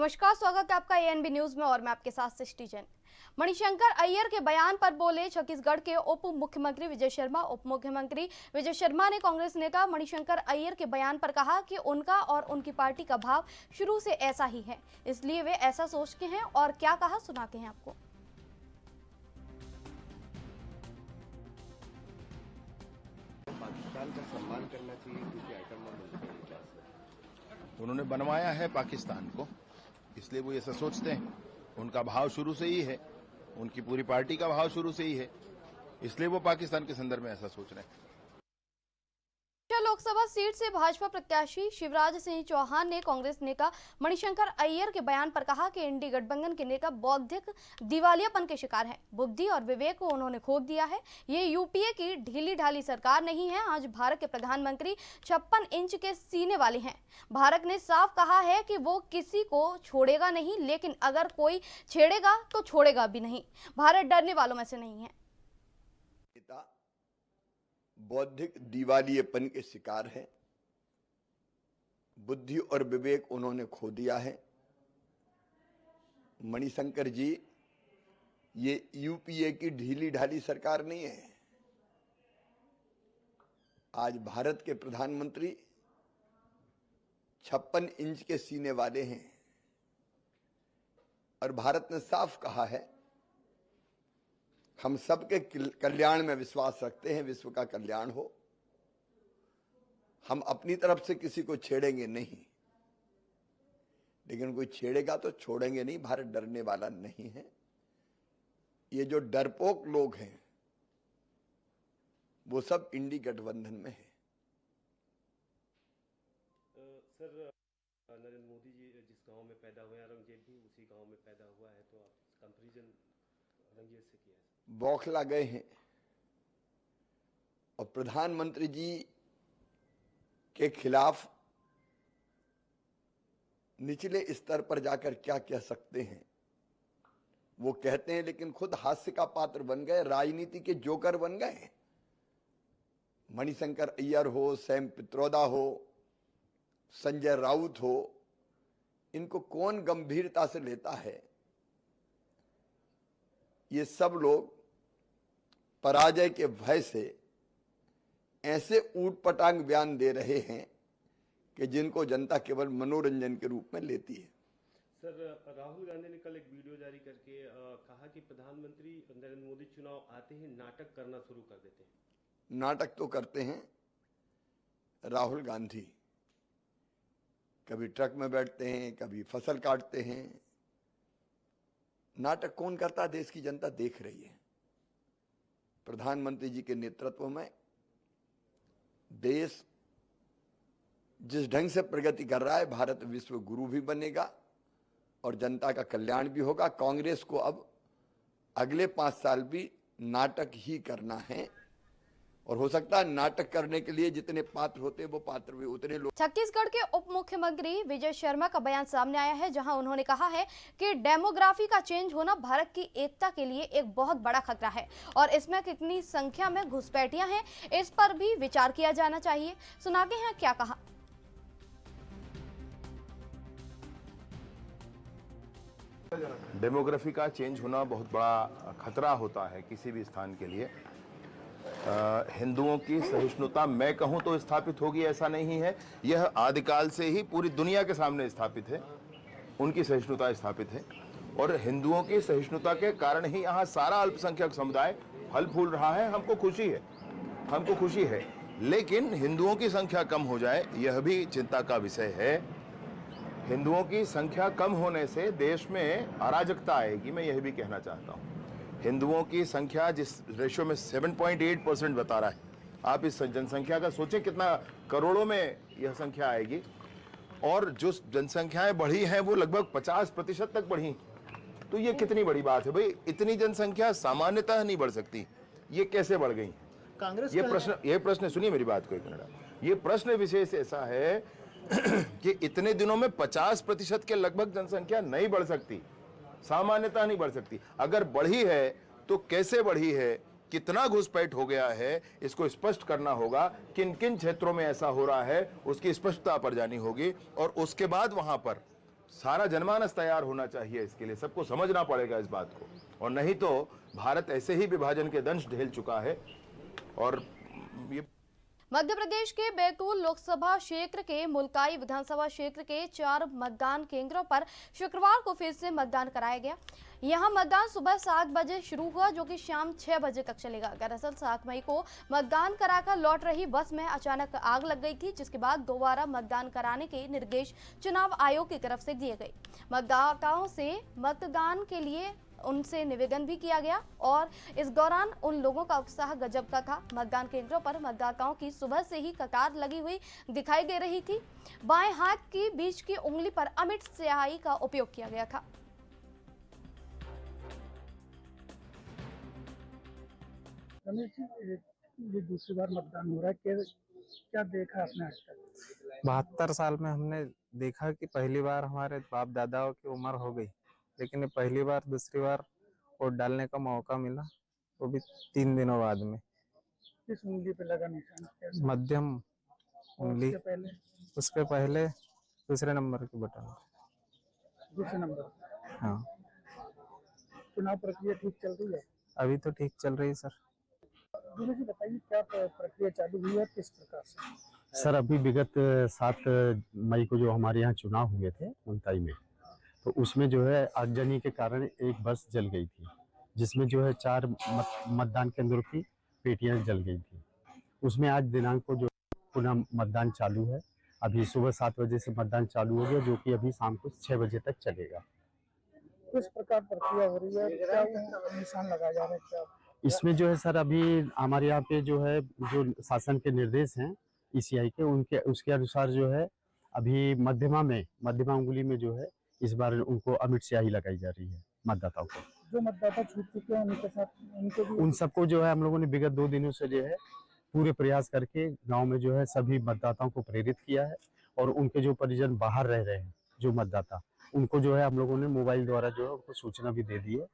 नमस्कार, स्वागत है आपका एएनबी न्यूज में और मैं आपके साथ सृष्टि जैन। मणिशंकर अय्यर के बयान पर बोले छत्तीसगढ़ के उप मुख्यमंत्री विजय शर्मा। उप मुख्यमंत्री विजय शर्मा ने कांग्रेस नेता मणिशंकर अय्यर के बयान पर कहा कि उनका और उनकी पार्टी का भाव शुरू से ऐसा ही है, इसलिए वे ऐसा सोचते हैं। और क्या कहा सुनाते हैं आपको। पाकिस्तान का सम्मान करना चाहिए क्योंकि आइटम उन्होंने बनवाया है पाकिस्तान को, इसलिए वो ऐसा सोचते हैं। उनका भाव शुरू से ही है, उनकी पूरी पार्टी का भाव शुरू से ही है, इसलिए वो पाकिस्तान के संदर्भ में ऐसा सोच रहे हैं। लोकसभा सीट से भाजपा प्रत्याशी शिवराज सिंह चौहान ने कांग्रेस नेता मणिशंकर अय्यर के बयान पर कहा कि एनडीए गठबंधन के नेता बौद्धिक दिवालियापन के शिकार हैं। बुद्धि और विवेक को उन्होंने खो दिया है। ये यूपीए की ढीली ढाली सरकार नहीं है। आज भारत के प्रधानमंत्री 56 इंच के सीने वाले हैं। भारत ने साफ कहा है कि वो किसी को छोड़ेगा नहीं, लेकिन अगर कोई छेड़ेगा तो छोड़ेगा भी नहीं। भारत डरने वालों में से नहीं है। बौद्धिक दिवालियेपन के शिकार है। बुद्धि और विवेक उन्होंने खो दिया है। मणिशंकर जी, ये यूपीए की ढीली ढाली सरकार नहीं है। आज भारत के प्रधानमंत्री 56 इंच के सीने वाले हैं और भारत ने साफ कहा है, हम सबके कल्याण में विश्वास रखते हैं, विश्व का कल्याण हो। हम अपनी तरफ से किसी को छेड़ेंगे नहीं, लेकिन कोई छेड़ेगा तो छोड़ेंगे नहीं। भारत डरने वाला नहीं है। ये जो डरपोक लोग हैं वो सब इंडी गठबंधन में है। सर, नरेंद्र मोदी जी जिस गांव में पैदा हुए हैं, औरंगजेब भी उसी गांव में पैदा हुआ है, तो आप कंपैरिजन औरंगजेब से किया है। बौखला गए हैं और प्रधानमंत्री जी के खिलाफ निचले स्तर पर जाकर क्या कह सकते हैं वो कहते हैं, लेकिन खुद हास्य का पात्र बन गए, राजनीति के जोकर बन गए। मणिशंकर अय्यर हो, सैम पित्रोदा हो, संजय राउत हो, इनको कौन गंभीरता से लेता है। ये सब लोग पराजय के भय से ऐसे ऊटपटांग बयान दे रहे हैं कि जिनको जनता केवल मनोरंजन के रूप में लेती है। सर, राहुल गांधी ने कल एक वीडियो जारी करके कहा कि प्रधानमंत्री नरेंद्र मोदी चुनाव आते ही नाटक करना शुरू कर देते हैं। नाटक तो करते हैं राहुल गांधी। कभी ट्रक में बैठते हैं, कभी फसल काटते हैं। नाटक कौन करता है? देश की जनता देख रही है। प्रधानमंत्री जी के नेतृत्व में देश जिस ढंग से प्रगति कर रहा है, भारत विश्व गुरु भी बनेगा और जनता का कल्याण भी होगा। कांग्रेस को अब अगले 5 साल भी नाटक ही करना है और हो सकता है नाटक करने के लिए जितने पात्र होते हैं वो पात्र भी उतने लोग। छत्तीसगढ़ के उप मुख्यमंत्री विजय शर्मा का बयान सामने आया है, जहां उन्होंने कहा है कि डेमोग्राफी का चेंज होना भारत की एकता के लिए एक बहुत बड़ा खतरा है और इसमें कितनी संख्या में घुसपैठियां हैं, इस पर भी विचार किया जाना चाहिए। सुनाते हैं क्या कहा। डेमोग्राफी का चेंज होना बहुत बड़ा खतरा होता है किसी भी स्थान के लिए। हिंदुओं की सहिष्णुता मैं कहूं तो स्थापित होगी ऐसा नहीं है, यह आदिकाल से ही पूरी दुनिया के सामने स्थापित है। उनकी सहिष्णुता स्थापित है और हिंदुओं की सहिष्णुता के कारण ही यहाँ सारा अल्पसंख्यक समुदाय फल फूल रहा है। हमको खुशी है, लेकिन हिंदुओं की संख्या कम हो जाए यह भी चिंता का विषय है। हिंदुओं की संख्या कम होने से देश में अराजकता आएगी, मैं यह भी कहना चाहता हूँ। हिंदुओं की संख्या जिस रेशियो में 7.8% बता रहा है, आप इस जनसंख्या का सोचें कितना करोड़ों में यह संख्या आएगी और जो जनसंख्याएं बढ़ी हैं वो लगभग 50% तक बढ़ी। तो ये कितनी बड़ी बात है भाई। इतनी जनसंख्या सामान्यतः नहीं बढ़ सकती, ये कैसे बढ़ गई? कांग्रेस ये प्रश्न सुनिए मेरी बात को एक मिनट। ये प्रश्न विशेष ऐसा है कि इतने दिनों में 50% के लगभग जनसंख्या नहीं बढ़ सकती, सामान्यता नहीं बढ़ सकती। अगर बढ़ी है तो कैसे बढ़ी है, कितना घुसपैठ हो गया है, इसको स्पष्ट करना होगा। किन किन क्षेत्रों में ऐसा हो रहा है उसकी स्पष्टता पर जानी होगी और उसके बाद वहां पर सारा जनमानस तैयार होना चाहिए इसके लिए, सबको समझना पड़ेगा इस बात को, और नहीं तो भारत ऐसे ही विभाजन के दंश ढेल चुका है। और ये मध्य प्रदेश के बैतूल लोकसभा क्षेत्र के मुल्काई विधानसभा क्षेत्र के 4 मतदान केंद्रों पर शुक्रवार को फिर से मतदान कराया गया। यहां मतदान सुबह 7 बजे शुरू हुआ, जो कि शाम 6 बजे तक चलेगा। दरअसल 7 मई को मतदान कराकर लौट रही बस में अचानक आग लग गई थी, जिसके बाद दोबारा मतदान कराने के निर्देश चुनाव आयोग की तरफ से दिए गए। मतदाताओं से मतदान के लिए उनसे निवेदन भी किया गया और इस दौरान उन लोगों का उत्साह गजब का था। मतदान केंद्रों पर मतदाताओं की सुबह से ही कतार लगी हुई दिखाई दे रही थी। बाएं हाथ की बीच की उंगली पर अमिट स्याही का उपयोग किया गया था। रमेश जी, ये दूसरी बार मतदान हो रहा है, क्या देखा आपने आज तक? 72 साल में हमने देखा कि पहली बार हमारे बाप दादाओं की उम्र हो गई, लेकिन ये पहली बार दूसरी बार वोट डालने का मौका मिला, वो भी 3 दिनों बाद में। किस उंगली पे लगा निशान? कैसे? मध्यम उंगली, उसके पहले दूसरे नंबर की बटन। दूसरे नंबर? हाँ। चुनाव प्रक्रिया ठीक चल रही है? अभी तो ठीक चल रही है सर। जी बताइए, क्या प्रक्रिया चालू हुई है, किस प्रकार से? सर, अभी विगत 7 मई को जो हमारे यहाँ चुनाव हुए थे मुल्ताई में, तो उसमें जो है आगजनी के कारण एक बस जल गई थी, जिसमें जो है 4 मतदान केंद्रों की पेटियां जल गई थी। उसमें आज दिनांक को जो पुनः मतदान चालू है। अभी सुबह 7 बजे से मतदान चालू हो गया, जो कि अभी शाम को 6 बजे तक चलेगा। किस प्रकार प्रक्रिया हो रही है, क्या निशान लगाया जा रहा है? क्या इसमें जो है सर, अभी हमारे यहाँ पे जो है जो शासन के निर्देश हैं ईसीआई के, उसके अनुसार जो है अभी मध्यमा उंगली में जो है इस बार उनको अमिट स्याही लगाई जा रही है मतदाताओं को। जो मतदाता छूट चुके हैं उनके साथ उन सबको जो है हम लोगों ने विगत 2 दिनों से जो है पूरे प्रयास करके गांव में जो है सभी मतदाताओं को प्रेरित किया है, और उनके जो परिजन बाहर रह रहे हैं जो मतदाता, उनको जो है हम लोगों ने मोबाइल द्वारा जो है उनको सूचना भी दे दी है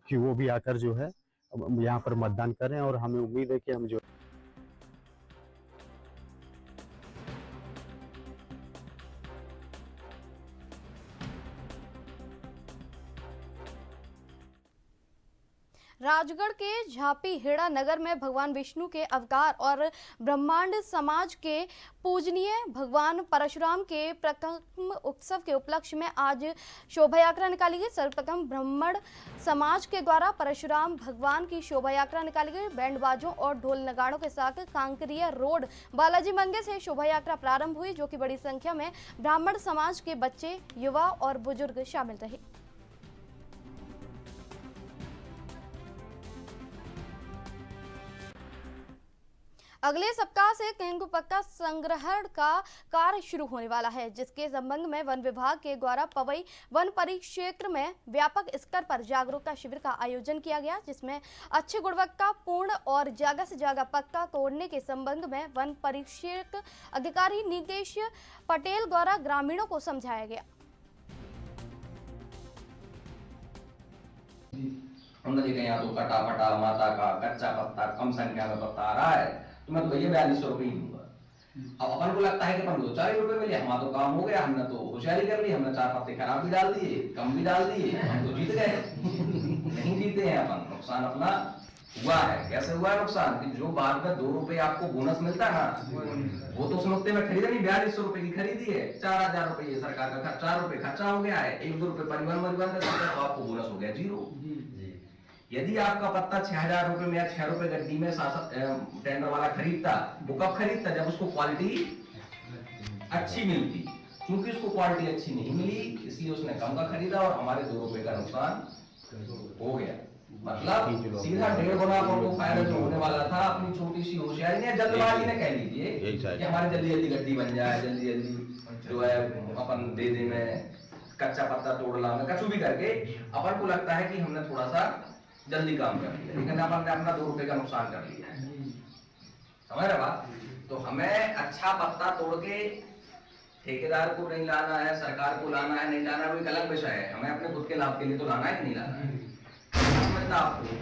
कि वो भी आकर जो है यहाँ पर मतदान करें, और हमें उम्मीद है कि हम जो राजगढ़ के झापी हेड़ा नगर में भगवान विष्णु के अवतार और ब्रह्मांड समाज के पूजनीय भगवान परशुराम के प्रथम उत्सव के उपलक्ष्य में आज शोभा यात्रा निकाली गई। सर्वप्रथम ब्राह्मण समाज के द्वारा परशुराम भगवान की शोभा यात्रा निकाली गई। बैंड बाजों और ढोल नगाड़ों के साथ कांकरिया रोड बालाजी मंदिर से शोभा यात्रा प्रारंभ हुई, जो कि बड़ी संख्या में ब्राह्मण समाज के बच्चे, युवा और बुजुर्ग शामिल रहे। अगले सप्ताह से तेंदुपत्ता संग्रहण का कार्य शुरू होने वाला है, जिसके संबंध में वन विभाग के द्वारा पवई वन परिक्षेत्र में व्यापक स्तर पर जागरूकता शिविर का आयोजन किया गया, जिसमें अच्छी गुणवत्ता पूर्ण और जगह से जगह पत्ता तोड़ने के संबंध में वन परिक्षेत्र अधिकारी नितेश पटेल द्वारा ग्रामीणों को समझाया गया। हमने देखा यहाँ तो कटा फटा माता का कच्चा पत्ता कम संख्या में पत्ता आ रहा है, तो मैं तो भैया 4200 रुपये ही दूंगा। अब अपन को लगता है कि अपन 2-4 रुपए मिले, हमारा तो काम हो गया, हमने तो होशियारी कर ली, हमने 4 पत्ते खराब भी डाल दिए, कम भी डाल दिए, हम तो जीत गए। नहीं जीते हैं अपन, नुकसान अपना हुआ है। कैसे हुआ है नुकसान? कि जो बाद में 2 रुपए आपको बोनस मिलता है ना, वो तो उस नुकते में खरीदा नहीं, 4200 रुपए की खरीदी है, 4000 रुपए सरकार का 4 रुपए खर्चा हो गया है, 1-2 रुपए परिवहन का, तो आपको बोनस हो गया 0। यदि आपका पत्ता 6000 रुपए में या 6 रुपए गड्डी में टेंडर वाला खरीदता, वो कब खरीदता? जब उसको क्वालिटी अच्छी मिलती। क्योंकि उसको क्वालिटी अच्छी नहीं मिली, इसलिए उसने कम का खरीदा और हमारे 2 रुपए का नुकसान हो गया। मतलब सीधा 1.5 गुना आपको फायदा जो होने वाला था, अपनी छोटी सी होशियारी ने, जल्दबाजी ने कह लीजिए कि हमारी जल्दी जल्दी गड्डी बन जाए, जल्दी जल्दी जो है अपन दे दे में कच्चा पत्ता तोड़ ला में कछु भी करके अपन को लगता है कि हमने थोड़ा सा जल्दी काम कर लिया, लेकिन अपन ने अपना 2 रुपए का नुकसान कर लिया। समझ रहे बात? तो हमें अच्छा पत्ता तोड़ के ठेकेदार को नहीं लाना है, सरकार को लाना है, नहीं लाना है, वो एक अलग विषय है। हमें अपने खुद के लाभ के लिए तो लाना है कि नहीं लाना है, समझना आपको।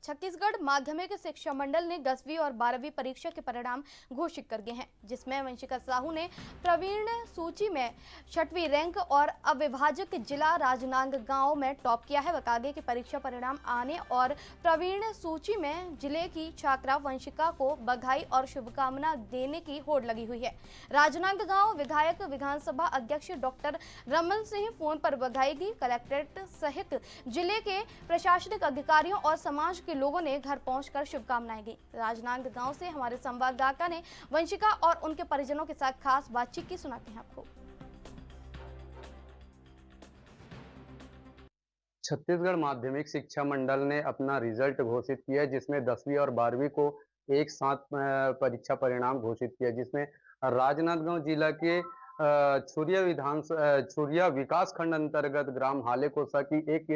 छत्तीसगढ़ माध्यमिक शिक्षा मंडल ने 10वीं और 12वीं परीक्षा के परिणाम घोषित कर दिए हैं, जिसमें वंशिका साहू ने प्रवीण सूची में 6वीं रैंक और अविभाजक जिला राजनांदगांव में टॉप किया है। बता दें कि परीक्षा परिणाम आने और प्रवीण सूची में जिले की छात्रा वंशिका को बधाई और शुभकामना देने की होड़ लगी हुई है। राजनांदगांव विधायक विधानसभा अध्यक्ष डॉक्टर रमन सिंह फोन पर बधाई दी। कलेक्ट्रेट सहित जिले के प्रशासनिक अधिकारियों और समाज के लोगों ने घर पहुंचकर शुभकामनाएं दी। राजनांदगांव से हमारे संवाददाता ने वंशिका और उनके परिजनों के साथ खास बातचीत की, सुनाते हैं आपको। छत्तीसगढ़ माध्यमिक शिक्षा मंडल ने अपना रिजल्ट घोषित किया, जिसमें 10वीं और 12वीं को एक साथ परीक्षा परिणाम घोषित किया, जिसमें राजनांदगांव जिला के छुरिया विकास खंड अंतर्गत ग्राम हालेकोसा की एक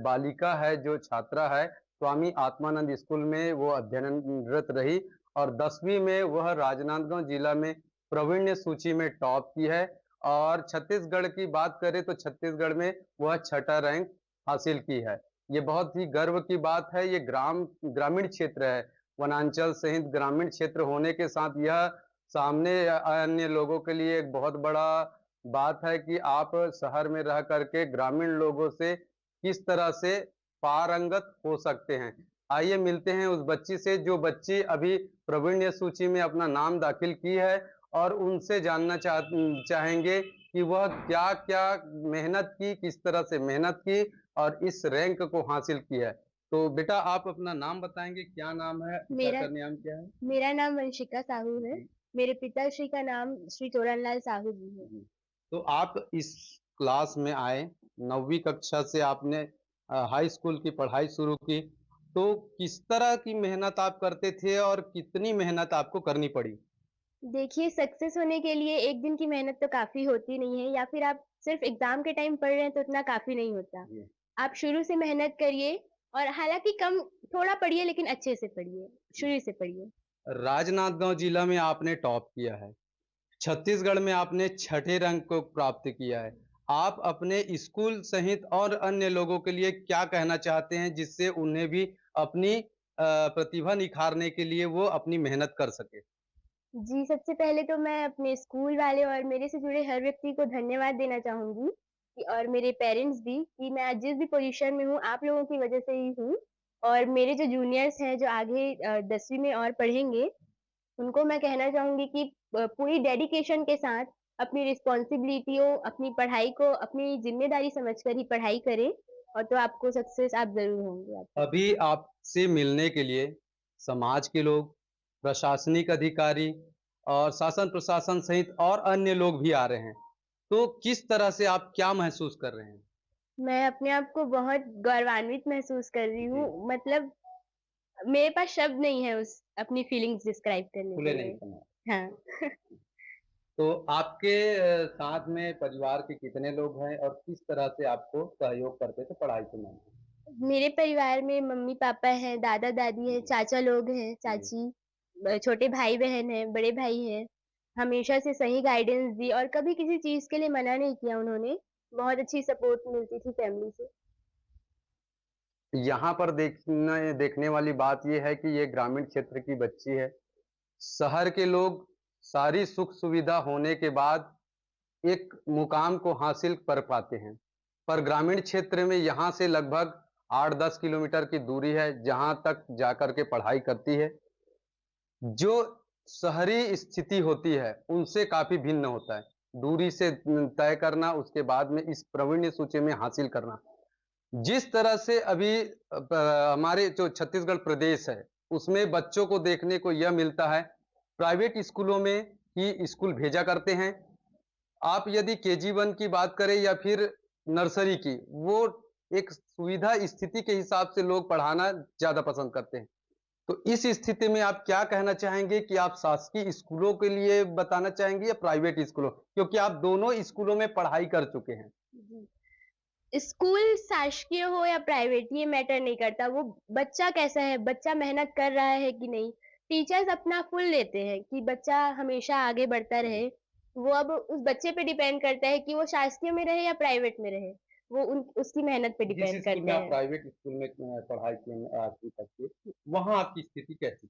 बालिका है, जो छात्रा है स्वामी आत्मानंद स्कूल में वो अध्ययनरत रही और 10वीं में वह राजनांदगांव जिला में प्रवीण्य सूची में टॉप की है। और छत्तीसगढ़ की बात करें तो छत्तीसगढ़ में वह 6ठा रैंक हासिल की है। ये बहुत ही गर्व की बात है। ये ग्रामीण क्षेत्र है, वनांचल सहित ग्रामीण क्षेत्र होने के साथ यह सामने अन्य लोगों के लिए एक बहुत बड़ा बात है कि आप शहर में रह करके ग्रामीण लोगों से किस तरह से पारंगत हो सकते हैं। आइए मिलते हैं उस बच्ची से जो बच्ची अभी प्रवीण्य सूची में अपना नाम दाखिल की है और उनसे जानना चाहेंगे कि वह क्या क्या मेहनत की, किस तरह से मेहनत की और इस रैंक को हासिल किया है। तो बेटा आप अपना नाम बताएंगे, क्या नाम है, नाम क्या है? मेरा नाम वंशिका साहू है। मेरे पिताश्री का नाम श्री चोरनलाल साहू जी है। तो आप इस क्लास में आए, 9वीं कक्षा से आपने हाई स्कूल की पढ़ाई शुरू की, तो किस तरह की मेहनत आप करते थे और कितनी मेहनत आपको करनी पड़ी? देखिए, सक्सेस होने के लिए एक दिन की मेहनत तो काफी होती नहीं है, या फिर आप सिर्फ एग्जाम के टाइम पढ़ रहे हैं तो उतना काफी नहीं होता। आप शुरू से मेहनत करिए और हालांकि कम थोड़ा पढ़िए, लेकिन अच्छे से पढ़िए, शुरू से पढ़िए। राजनांदगांव जिला में आपने टॉप किया है, छत्तीसगढ़ में आपने 6ठे रैंक को प्राप्त किया है। आप अपने स्कूल सहित और अन्य लोगों के लिए क्या कहना चाहते हैं, जिससे उन्हें भी अपनी प्रतिभा निखारने के लिए वो अपनी मेहनत कर सके? जी, सबसे पहले तो मैं अपने स्कूल वाले और मेरे से जुड़े हर व्यक्ति को धन्यवाद देना चाहूंगी और मेरे पेरेंट्स भी, कि मैं आज जिस भी पोजीशन में हूँ आप लोगों की वजह से ही हूँ। और मेरे जो जूनियर्स हैं जो आगे 10वीं में और पढ़ेंगे, उनको मैं कहना चाहूंगी कि पूरी डेडिकेशन के साथ अपनी रिस्पॉन्सिबिलिटियों, अपनी पढ़ाई को अपनी जिम्मेदारी समझकर ही पढ़ाई करें, और तो आपको सक्सेस आप जरूर होंगे। अभी आपसे मिलने के लिए समाज के लोग, प्रशासनिक अधिकारी और शासन प्रशासन सहित और अन्य लोग भी आ रहे हैं, तो किस तरह से आप क्या महसूस कर रहे हैं? मैं अपने आप को बहुत गौरवान्वित महसूस कर रही हूँ। मतलब मेरे पास शब्द नहीं है उस अपनी फीलिंग्स डिस्क्राइब करने के लिए। हाँ। तो आपके साथ में परिवार के कितने लोग हैं और किस तरह से आपको सहयोग करते थे पढ़ाई के में? मेरे परिवार में मम्मी पापा हैं, दादा दादी हैं, चाचा लोग हैं, चाची, छोटे भाई बहन हैं, बड़े भाई हैं। हमेशा से सही गाइडेंस दी और कभी किसी चीज के लिए मना नहीं किया उन्होंने। बहुत अच्छी सपोर्ट मिलती थी फैमिली से। यहाँ पर देखने वाली बात यह है कि ये ग्रामीण क्षेत्र की बच्ची है। शहर के लोग सारी सुख सुविधा होने के बाद एक मुकाम को हासिल कर पाते हैं, पर ग्रामीण क्षेत्र में यहाँ से लगभग 8-10 किलोमीटर की दूरी है जहाँ तक जाकर के पढ़ाई करती है। जो शहरी स्थिति होती है उनसे काफी भिन्न होता है, दूरी से तय करना, उसके बाद में इस प्रवीण्य सूची में हासिल करना। जिस तरह से अभी हमारे जो छत्तीसगढ़ प्रदेश है उसमें बच्चों को देखने को यह मिलता है, प्राइवेट स्कूलों में ही स्कूल भेजा करते हैं। आप यदि KG1 की बात करें या फिर नर्सरी की, वो एक सुविधा स्थिति के हिसाब से लोग पढ़ाना ज्यादा पसंद करते हैं। तो इस स्थिति में आप क्या कहना चाहेंगे कि आप शासकीय स्कूलों के लिए बताना चाहेंगे या प्राइवेट स्कूलों, क्योंकि आप दोनों स्कूलों में पढ़ाई कर चुके हैं? स्कूल शासकीय हो या प्राइवेट ये मैटर नहीं करता, वो बच्चा कैसा है, बच्चा मेहनत कर रहा है कि नहीं। टीचर्स अपना फुल लेते हैं कि बच्चा हमेशा आगे बढ़ता रहे। वो अब उस बच्चे पे डिपेंड करता है कि वो शासकीय में रहे या प्राइवेट में रहे। वो उसकी मेहनत पे जिस डिपेंड स्कूल करते में आप हैं। प्राइवेट स्कूल में पढ़ाई की 8वीं तक की, वहाँ आपकी स्थिति कैसी थी?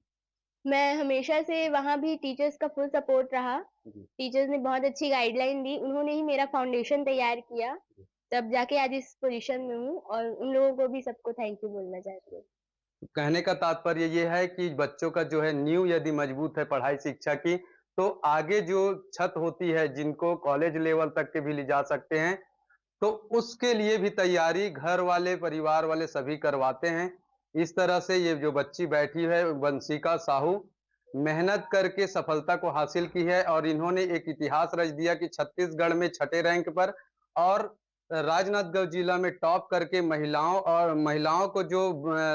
मैं हमेशा से वहाँ भी टीचर्स का फुल सपोर्ट रहा। जी। टीचर्स ने बहुत अच्छी गाइडलाइन दी, उन्होंने ही मेरा फाउंडेशन तैयार किया, तब जाके आज इस पोज़ीशन में हूँ और उन लोगों को भी सबको थैंक यू बोलना चाहती हूँ। कहने का तात्पर्य ये है कि बच्चों का जो है नींव यदि मजबूत है पढ़ाई शिक्षा की, तो आगे जो छत होती है जिनको कॉलेज लेवल तक के भी ले जा सकते हैं, तो उसके लिए भी तैयारी घर वाले, परिवार वाले सभी करवाते हैं। इस तरह से ये जो बच्ची बैठी है वंशिका साहू, मेहनत करके सफलता को हासिल की है और इन्होंने एक इतिहास रच दिया कि छत्तीसगढ़ में 6ठे रैंक पर और राजनांदगांव जिला में टॉप करके महिलाओं को जो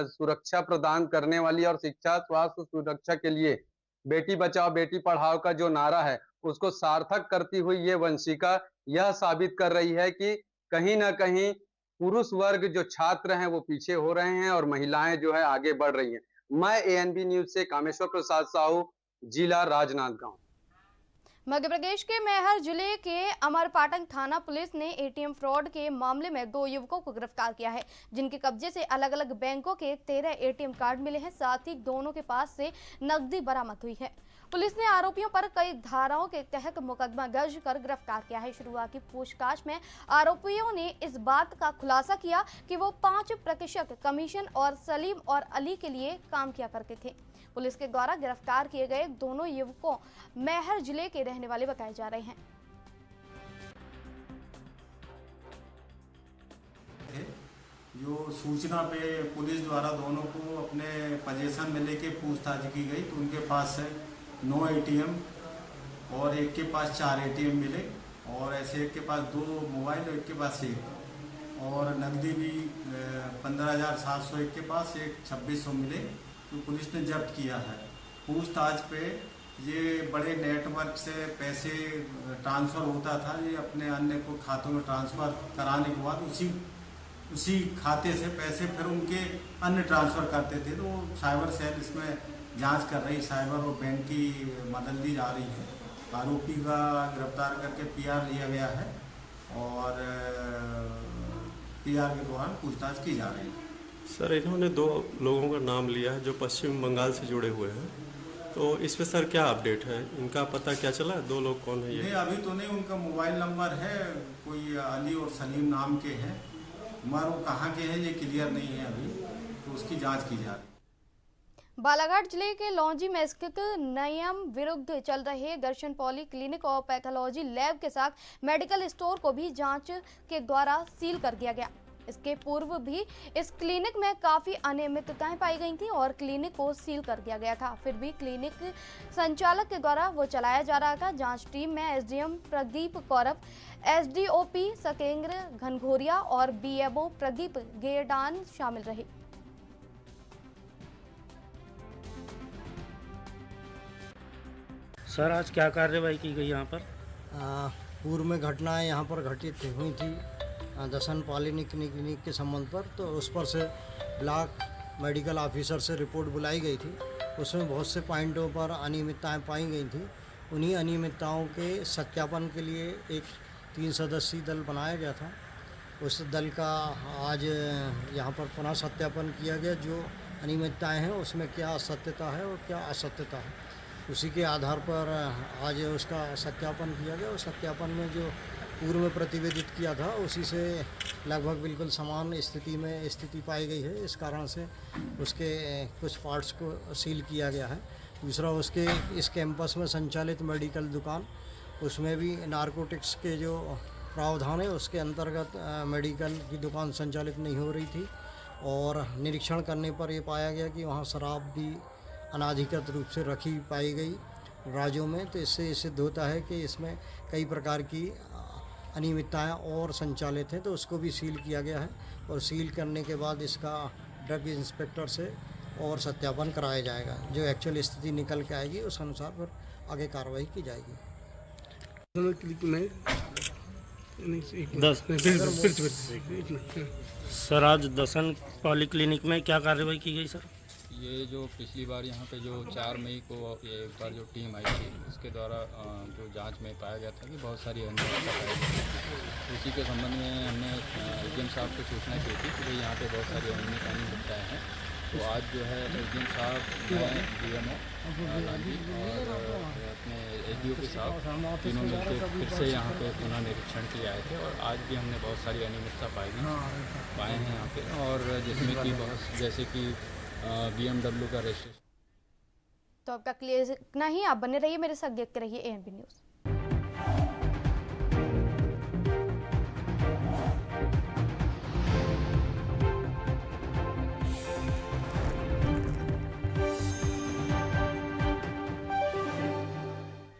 सुरक्षा प्रदान करने वाली और शिक्षा, स्वास्थ्य, सुरक्षा के लिए बेटी बचाओ बेटी पढ़ाओ का जो नारा है, उसको सार्थक करती हुई ये वंशिका यह साबित कर रही है कि कहीं न कहीं पुरुष वर्ग जो छात्र हैं वो पीछे हो रहे हैं और महिलाएं जो है आगे बढ़ रही हैं। मैं एएनबी न्यूज़ से कामेश्वर प्रसाद साहू, जिला राजनांदगांव। मध्य प्रदेश के मैहर जिले के अमरपाटन थाना पुलिस ने एटीएम फ्रॉड के मामले में 2 युवकों को गिरफ्तार किया है, जिनके कब्जे से अलग अलग बैंकों के 13 एटीएम कार्ड मिले हैं। साथ ही दोनों के पास से नकदी बरामद हुई है। पुलिस ने आरोपियों पर कई धाराओं के तहत मुकदमा दर्ज कर गिरफ्तार किया है। शुरुआती पूछताछ में आरोपियों ने इस बात का खुलासा किया कि वो 5% कमीशन और सलीम और अली के लिए काम किया करते थे। पुलिस के द्वारा गिरफ्तार किए गए दोनों युवकों मैहर जिले के रहने वाले बताए जा रहे हैं। जो सूचना पे पुलिस द्वारा दोनों को अपने पोजीशन में लेके पूछताछ की गई तो उनके पास 9 एटीएम और एक के पास 4 एटीएम मिले और ऐसे एक के पास 2 मोबाइल और एक के पास 1 और नकदी भी 15,700 एक के पास, एक 2,600 मिले तो पुलिस ने जब्त किया है। पूछताछ पे ये बड़े नेटवर्क से पैसे ट्रांसफ़र होता था, ये अपने अन्य को खातों में ट्रांसफ़र कराने के बाद उसी खाते से पैसे फिर उनके अन्य ट्रांसफ़र करते थे। तो साइबर सेल इसमें जांच कर रही, साइबर और बैंक की मदद ली जा रही है। आरोपी का गिरफ्तार करके पीआर लिया गया है और पीआर के दौरान पूछताछ की जा रही है। सर, इन्होंने 2 लोगों का नाम लिया है जो पश्चिम बंगाल से जुड़े हुए हैं, तो इस पे सर क्या अपडेट है? इनका पता क्या चला? 2 लोग कौन है ये? नहीं, अभी तो नहीं। उनका मोबाइल नंबर है, कोई अली और सलीम नाम के हैं, मगर वो कहाँ के हैं ये क्लियर नहीं है अभी, तो उसकी जांच की जा रही है। बालाघाट जिले के लौंजी में स्थित नियम विरुद्ध चल रहे दर्शन पॉली क्लिनिक और पैथोलॉजी लैब के साथ मेडिकल स्टोर को भी जांच के द्वारा सील कर दिया गया। इसके पूर्व भी इस क्लिनिक में काफ़ी अनियमितताएं पाई गई थी और क्लिनिक को सील कर दिया गया था। फिर भी क्लिनिक संचालक के द्वारा वो चलाया जा रहा था। जांच टीम में एसडीएम प्रदीप कौरव, एसडीओपी सतेंद्र घनघोरिया और बीएमओ प्रदीप गेरडान शामिल रहे। सर, आज क्या कार्रवाई की गई यहाँ पर? पूर्व में घटनाएं यहाँ पर घटित हुई थी दर्शन पॉलीक्लिनिक के संबंध पर, तो उस पर से ब्लॉक मेडिकल ऑफिसर से रिपोर्ट बुलाई गई थी। उसमें बहुत से पॉइंटों पर अनियमितताएं पाई गई थी। उन्हीं अनियमितताओं के सत्यापन के लिए एक 3 सदस्यीय दल बनाया गया था। उस दल का आज यहाँ पर पुनः सत्यापन किया गया। जो अनियमितताएं हैं उसमें क्या सत्यता है और क्या असत्यता है, उसी के आधार पर आज उसका सत्यापन किया गया। और सत्यापन में जो पूर्व में प्रतिवेदित किया था उसी से लगभग बिल्कुल समान स्थिति पाई गई है। इस कारण से उसके कुछ पार्ट्स को सील किया गया है। दूसरा, उसके इस कैंपस में संचालित मेडिकल दुकान, उसमें भी नारकोटिक्स के जो प्रावधान है उसके अंतर्गत मेडिकल की दुकान संचालित नहीं हो रही थी और निरीक्षण करने पर ये पाया गया कि वहाँ शराब भी अनाधिकृत रूप से रखी पाई गई राज्यों में। तो इससे सिद्ध होता है कि इसमें कई प्रकार की अनियमितताएं और संचालित हैं, तो उसको भी सील किया गया है और सील करने के बाद इसका ड्रग इंस्पेक्टर से और सत्यापन कराया जाएगा। जो एक्चुअल स्थिति निकल के आएगी उस अनुसार फिर आगे कार्रवाई की जाएगी। सर, आज दर्शन पॉलीक्लिनिक में क्या कार्रवाई की गई सर? ये जो पिछली बार यहाँ पे जो 4 मई को एक बार जो टीम आई थी उसके द्वारा जो जांच में पाया गया था कि बहुत सारी अनियमितता पाई गई, उस इसी के संबंध में हमने एसडीएम साहब को सूचना की थी कि भाई यहाँ पे बहुत सारी अनियमितताएं दिख रहे हैं। तो आज जो है एसडीएम साहब, मैं, डीएमओ लालजी और अपने एसडीओपी साहब तीनों मिलकर फिर से यहाँ पे पुनः निरीक्षण किए आए थे और आज भी हमने बहुत सारी अनियमितता पाए हैं यहाँ पे, और जैसे कि BMW का रजिस्ट्रेशन। तो आपका क्लियर इतना ही। आप बने रहिए मेरे साथ, देखते रहिए ANB न्यूज़।